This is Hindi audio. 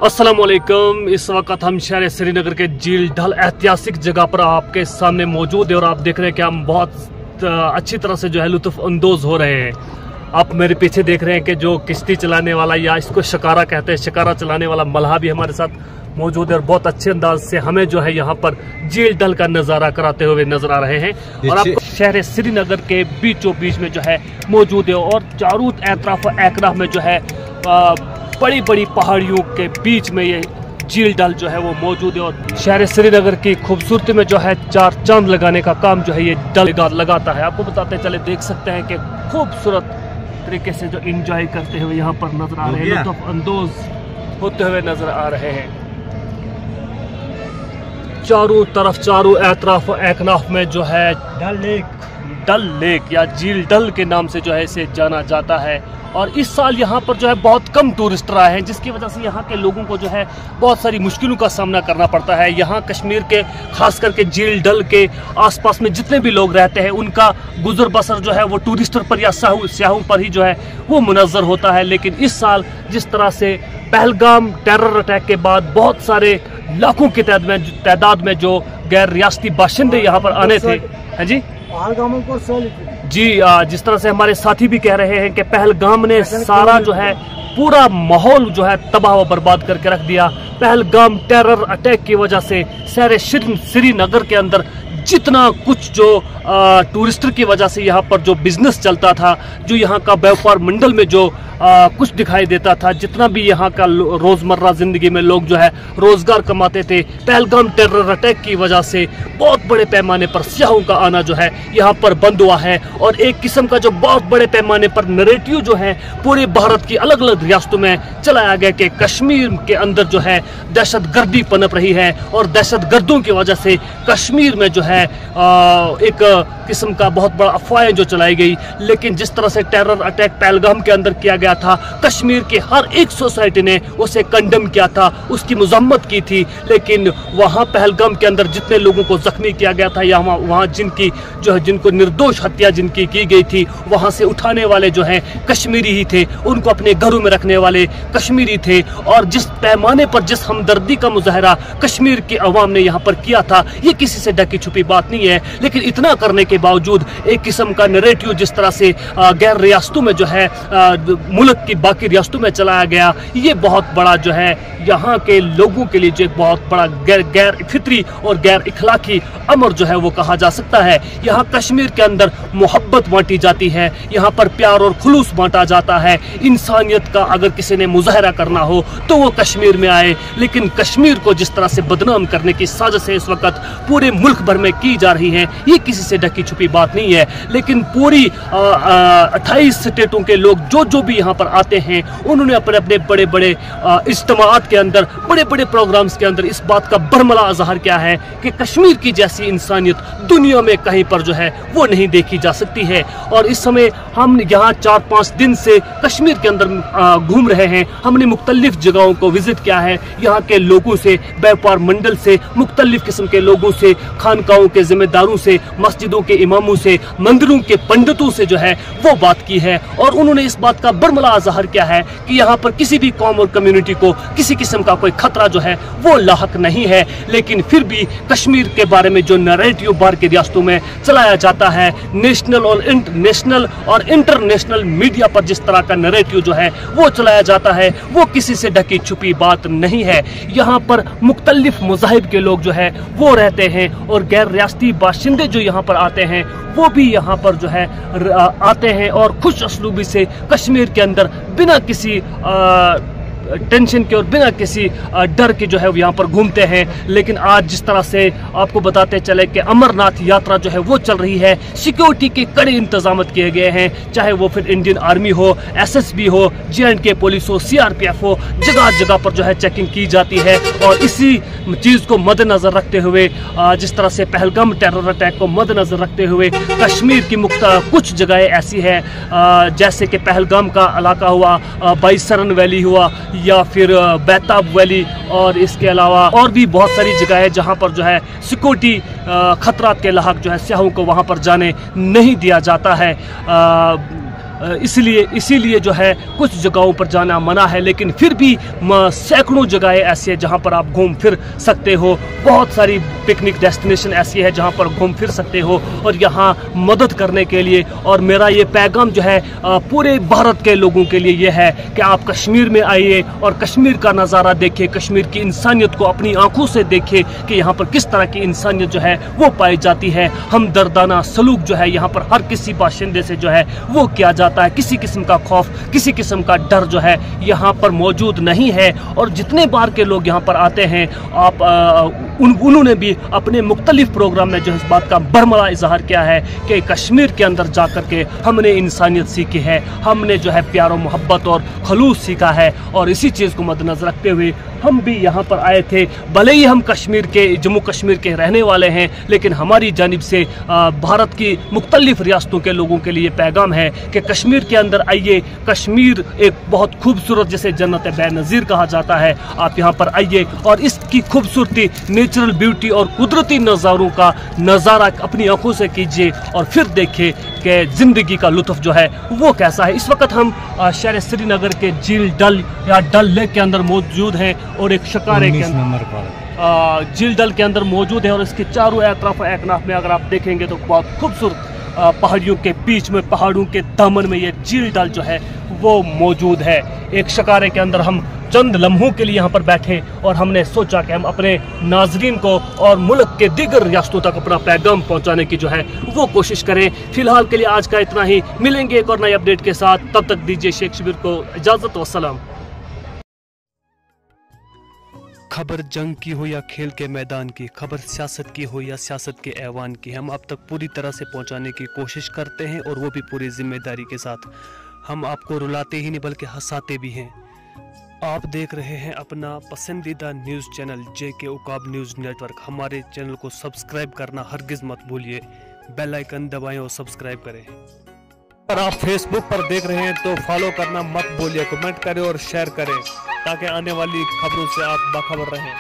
अस्सलामुअलैकुम। इस वक्त हम शहर श्रीनगर के झील ढल ऐतिहासिक जगह पर आपके सामने मौजूद है और आप देख रहे हैं कि हम बहुत अच्छी तरह से जो है लुत्फ अंदोज हो रहे हैं। आप मेरे पीछे देख रहे हैं कि जो किश्ती चलाने वाला या इसको शिकारा कहते हैं, शिकारा चलाने वाला मल्लाह भी हमारे साथ मौजूद है और बहुत अच्छे अंदाज से हमें जो है यहाँ पर झील ढल का नज़ारा कराते हुए नजर आ रहे हैं। और आपको शहर श्रीनगर के बीचों बीच में जो है मौजूद है और चारों एतराफ में जो है बड़ी बड़ी पहाड़ियों के बीच में ये झील ढल जो है वो मौजूद है। और शहर श्रीनगर की खूबसूरती में जो है चार चांद लगाने का काम जो है ये ढल लगाता है। आपको बताते चले, देख सकते हैं कि खूबसूरत तरीके से जो एंजॉय करते हुए यहाँ पर नजर आ रहे हैं, लुत्फ अंदोज होते हुए नजर आ रहे हैं। चारों एतराफ में जो है डल लेक या झील ढल के नाम से जो है इसे जाना जाता है। और इस साल यहाँ पर जो है बहुत कम टूरिस्ट आए हैं, जिसकी वजह से यहाँ के लोगों को जो है बहुत सारी मुश्किलों का सामना करना पड़ता है। यहाँ कश्मीर के खास करके झील ढल के आसपास में जितने भी लोग रहते हैं उनका गुजर बसर जो है वो टूरिस्टर पर या स्याहों पर ही जो है वो मुनज़्ज़र होता है। लेकिन इस साल जिस तरह से पहलगाम टेरर अटैक के बाद बहुत सारे लाखों की तादाद में जो गैर रियासती बाशिंदे यहाँ पर आने थे, है जी जी, जिस तरह से हमारे साथी भी कह रहे हैं कि पहलगाम ने सारा जो है पूरा माहौल जो है तबाह व बर्बाद करके रख दिया। पहलगाम टेरर अटैक की वजह से शहर श्रीनगर के अंदर जितना कुछ जो टूरिस्टर की वजह से यहाँ पर जो बिजनेस चलता था, जो यहाँ का व्यापार मंडल में जो कुछ दिखाई देता था, जितना भी यहाँ का रोजमर्रा जिंदगी में लोग जो है रोजगार कमाते थे, पहलगाम टेरर अटैक की वजह से बहुत बड़े पैमाने पर सियाहों का आना जो है यहाँ पर बंद हुआ है। और एक किस्म का जो बहुत बड़े पैमाने पर नैरेटिव जो है पूरे भारत की अलग अलग रियासतों में चलाया गया कि कश्मीर के अंदर जो है दहशत गर्दी पनप रही है और दहशत गर्दों की वजह से कश्मीर में जो है एक किस्म का बहुत बड़ा अफवाहें जो चलाई गई। लेकिन जिस तरह से टेरर अटैक पहलगाम के अंदर किया गया था, कश्मीर की हर एक सोसाइटी ने उसे कंडेम किया था, उसकी मजम्मत की थी। लेकिन वहाँ पहलगाम के अंदर जितने लोगों को जख्मी किया गया था या वहाँ जिनको निर्दोष हत्या जिनकी की गई थी, वहाँ से उठाने वाले जो है कश्मीरी ही थे, उनको अपने घरों में रखने वाले कश्मीरी थे। और जिस पैमाने पर जिस हमदर्दी का मुजाहरा कश्मीर की अवाम ने यहाँ पर किया था, ये किसी से ढकी छुपी बात नहीं है। लेकिन इतना करने के बावजूद एक किस्म का नैरेटिव जिस तरह से गैर रियासतों में जो है मुल्क की बाकी रियासतों में चलाया गया, ये बहुत बड़ा जो है यहाँ के लोगों के लिए जो एक बहुत बड़ा गैर फितरी और गैर इखलाकी अमर जो है वो कहा जा सकता है। यहाँ कश्मीर के अंदर मोहब्बत बांटी जाती है, यहाँ पर प्यार और खुलूस बांटा जाता है। इंसानियत का अगर किसी ने मुजाहरा करना हो तो वो कश्मीर में आए। लेकिन कश्मीर को जिस तरह से बदनाम करने की साजिश इस वक्त पूरे मुल्क भर में की जा रही है, ये किसी से ढकी छुपी बात नहीं है। लेकिन पूरी 28 स्टेटों के लोग जो भी यहाँ पर आते हैं, उन्होंने अपने अपने बड़े बड़े इज्तिमाआत के अंदर, बड़े बड़े प्रोग्राम्स के अंदर इस बात का बरमला इज़हार किया है कि कश्मीर की जैसी इंसानियत दुनिया में कहीं पर जो है वो नहीं देखी जा सकती है। और इस समय हम यहाँ 4-5 दिन से कश्मीर के अंदर घूम रहे हैं। हमने मुख्तलिफ जगहों को विजिट किया है, यहाँ के लोगों से, व्यापार मंडल से, मुख्तलिफ किस्म के लोगों से, खानकाहों के जिम्मेदारों से, मस्जिदों के इमामों से, मंदिरों के पंडितों से जो है वो बात की है। और उन्होंने इस बात का बरमला इज़हार किया है कि यहाँ पर किसी भी कौम और कम्युनिटी को किसी किस्म का कोई खतरा जो है वो लाहक नहीं है। लेकिन फिर भी कश्मीर के बारे में जो नैरेटिव बाहर की रियासतों में चलाया जाता है, नेशनल और इंटरनेशनल मीडिया पर जिस तरह का नैरेटिव जो है वो चलाया जाता है, वो किसी से ढकी छुपी बात नहीं है। यहाँ पर मुख्तलिफ मज़ाहिब के लोग जो है वो रहते हैं और गैर रियासती बाशिंदे जो यहाँ पर आते हैं वो भी यहाँ पर जो है आते हैं और खुश असलूबी से कश्मीर के अंदर बिना किसी टेंशन के और बिना किसी डर के जो है यहाँ पर घूमते हैं। लेकिन आज जिस तरह से आपको बताते चले कि अमरनाथ यात्रा जो है वो चल रही है, सिक्योरिटी के कड़े इंतजाम किए गए हैं, चाहे वो फिर इंडियन आर्मी हो, SSB हो, J&K पुलिस हो, CRPF हो, जगह जगह पर जो है चेकिंग की जाती है। और इसी चीज़ को मद्देनजर रखते हुए, जिस तरह से पहलगाम टेरर अटैक को मद्देनजर रखते हुए, कश्मीर की कुछ जगहें ऐसी है जैसे कि पहलगाम का इलाका हुआ, बाईसरन वैली हुआ या फिर बेताब वैली, और इसके अलावा और भी बहुत सारी जगह है जहां पर जो है सिक्योरिटी खतरात के लाहक जो है सियाहों को वहां पर जाने नहीं दिया जाता है। इसीलिए जो है कुछ जगहों पर जाना मना है, लेकिन फिर भी सैकड़ों जगहें ऐसी है जहां पर आप घूम फिर सकते हो। बहुत सारी पिकनिक डेस्टिनेशन ऐसी है जहां पर घूम फिर सकते हो और यहां मदद करने के लिए। और मेरा ये पैगाम जो है पूरे भारत के लोगों के लिए ये है कि आप कश्मीर में आइए और कश्मीर का नज़ारा देखिए, कश्मीर की इंसानियत को अपनी आंखों से देखिए कि यहाँ पर किस तरह की इंसानियत जो है वो पाई जाती है। हम दर्दाना सलूक जो है यहाँ पर हर किसी बाशिंदे से जो है वो किया जाता है। किसी किस्म का खौफ, किसी किस्म का डर जो है यहाँ पर मौजूद नहीं है। और जितने बार के लोग यहाँ पर आते हैं, उन्होंने भी अपने मुख्तलिफ प्रोग्राम में जो इस बात का बरमला इजहार किया है कि कश्मीर के अंदर जा कर के हमने इंसानियत सीखी है, हमने जो है प्यार और मोहब्बत और खलूस सीखा है। और इसी चीज़ को मद्देनजर रखते हुए हम भी यहाँ पर आए थे। भले ही हम जम्मू कश्मीर के रहने वाले हैं, लेकिन हमारी जानिब से भारत की मुख्तलिफ रियासतों के लोगों के लिए पैगाम है कि कश्मीर के अंदर आइए। कश्मीर एक बहुत खूबसूरत, जिसे जन्नत बेनज़ीर कहा जाता है, आप यहाँ पर आइए और इसकी खूबसूरती, नेचुरल ब्यूटी और कुदरती नज़ारों का नज़ारा अपनी आंखों से कीजिए और फिर देखिए कि ज़िंदगी का लुत्फ़ जो है वो कैसा है। इस वक्त हम शहर श्रीनगर के झील डल या डल लेक के अंदर मौजूद हैं और एक शिकारे के अंदर झील डल के अंदर मौजूद है। और इसके चारों एतराफ एकनाफ में अगर आप देखेंगे तो बहुत खूबसूरत पहाड़ियों के बीच में, पहाड़ों के दामन में ये झील डल जो है वो मौजूद है। एक शिकारे के अंदर हम चंद लम्हों के लिए यहाँ पर बैठे और हमने सोचा कि हम अपने नाजरीन को और मुल्क के दीगर रियासतों तक अपना पैगाम पहुँचाने की जो है वो कोशिश करें। फिलहाल के लिए आज का इतना ही, मिलेंगे एक और नई अपडेट के साथ। तब तक दीजिए शेख शबीर को इजाज़त। वस्सलाम। खबर जंग की हो या खेल के मैदान की, खबर सियासत की हो या सियासत के ऐवान की, हम आप तक पूरी तरह से पहुंचाने की कोशिश करते हैं और वो भी पूरी जिम्मेदारी के साथ। हम आपको रुलाते ही नहीं बल्कि हंसाते भी हैं। आप देख रहे हैं अपना पसंदीदा news channel JK Uqaab news network. हमारे चैनल को सब्सक्राइब करना हरगिज़ मत भूलिए, बेल आइकन दबाएं और सब्सक्राइब करें। अगर आप फेसबुक पर देख रहे हैं तो फॉलो करना मत भूलिए, कमेंट करें और शेयर करें ताकि आने वाली खबरों से आप बाखबर रहें।